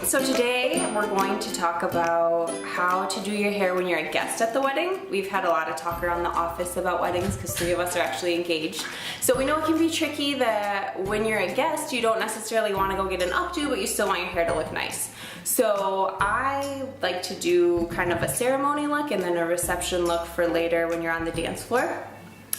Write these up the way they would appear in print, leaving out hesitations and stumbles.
So today we're going to talk about how to do your hair when you're a guest at the wedding. We've had a lot of talk around the office about weddings because 3 of us are actually engaged. So we know it can be tricky that when you're a guest, you don't necessarily want to go get an updo, but you still want your hair to look nice. So I like to do kind of a ceremony look and then a reception look for later when you're on the dance floor.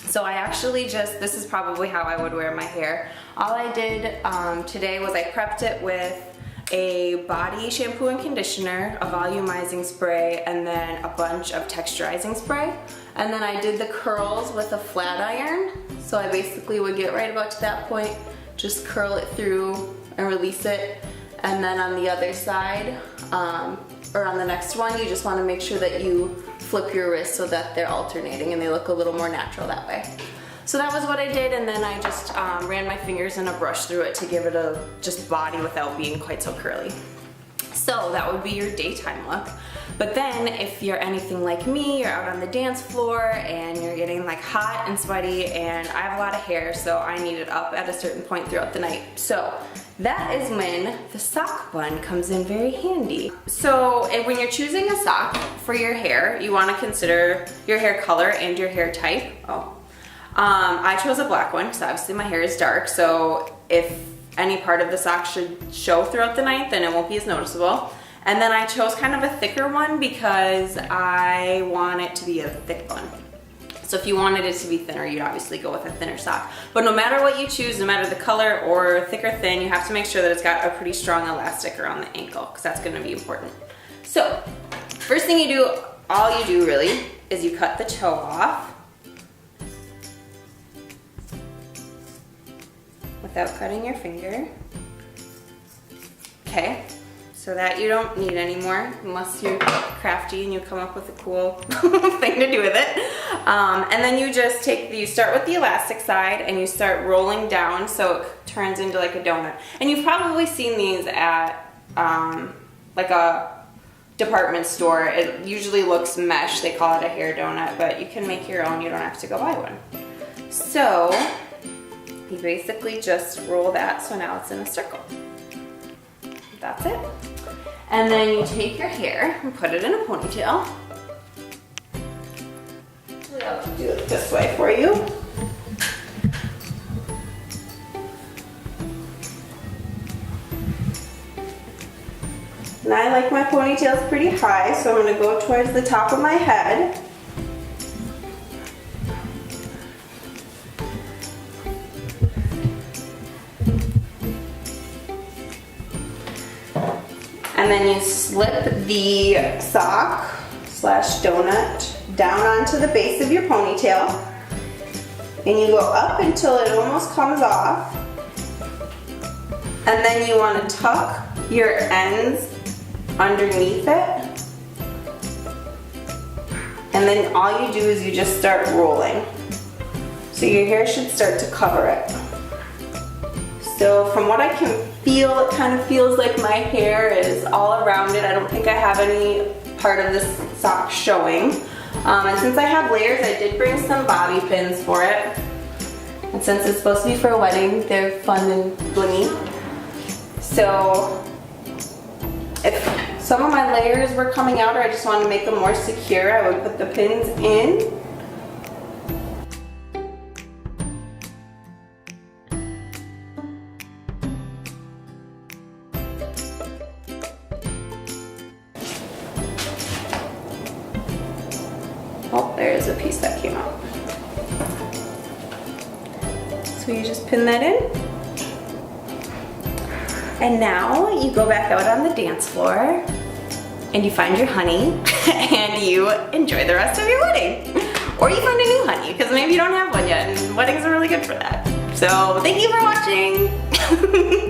So I actually this is probably how I would wear my hair. All I did today was I prepped it with a body shampoo and conditioner, a volumizing spray, and then a bunch of texturizing spray. And then I did the curls with a flat iron. So I basically would get right about to that point, just curl it through and release it. And then on the other side, or on the next one, you just want to make sure that you flip your wrists so that they're alternating and they look a little more natural that way. So that was what I did, and then I just ran my fingers and a brush through it to give it a just body without being quite so curly. So that would be your daytime look. But then if you're anything like me, you're out on the dance floor and you're getting like hot and sweaty, and I have a lot of hair, so I need it up at a certain point throughout the night. So that is when the sock bun comes in very handy. So when you're choosing a sock for your hair, you want to consider your hair color and your hair type. I chose a black one because obviously my hair is dark, so if any part of the sock should show throughout the night, then it won't be as noticeable. And then I chose kind of a thicker one because I want it to be a thick bun. So if you wanted it to be thinner, you'd obviously go with a thinner sock. But no matter what you choose, no matter the color or thick or thin, you have to make sure that it's got a pretty strong elastic around the ankle because that's going to be important. So first thing you do, all you do really, is you cut the toe off without cutting your finger. Okay, so that you don't need anymore unless you're crafty and you come up with a cool thing to do with it. And then you just you start with the elastic side and you start rolling down so it turns into like a donut. And you've probably seen these at like a department store. It usually looks mesh, they call it a hair donut, but you can make your own, you don't have to go buy one. So you basically just roll that so now it's in a circle. That's it. And then you take your hair and put it in a ponytail. I'll do it this way for you. And I like my ponytails pretty high, so I'm going to go towards the top of my head. And then you slip the sock / donut down onto the base of your ponytail. And you go up until it almost comes off. And then you want to tuck your ends underneath it. And then all you do is you just start rolling. So your hair should start to cover it. So from what I can feel, it kind of feels like my hair is all around it. I don't think I have any part of this sock showing. And since I have layers, I did bring some bobby pins for it. And since it's supposed to be for a wedding, they're fun and blingy. So if some of my layers were coming out or I just wanted to make them more secure, I would put the pins in. Oh, there's a piece that came out. So you just pin that in. And now you go back out on the dance floor and you find your honey and you enjoy the rest of your wedding. Or you find a new honey because maybe you don't have one yet and weddings are really good for that. So thank you for watching.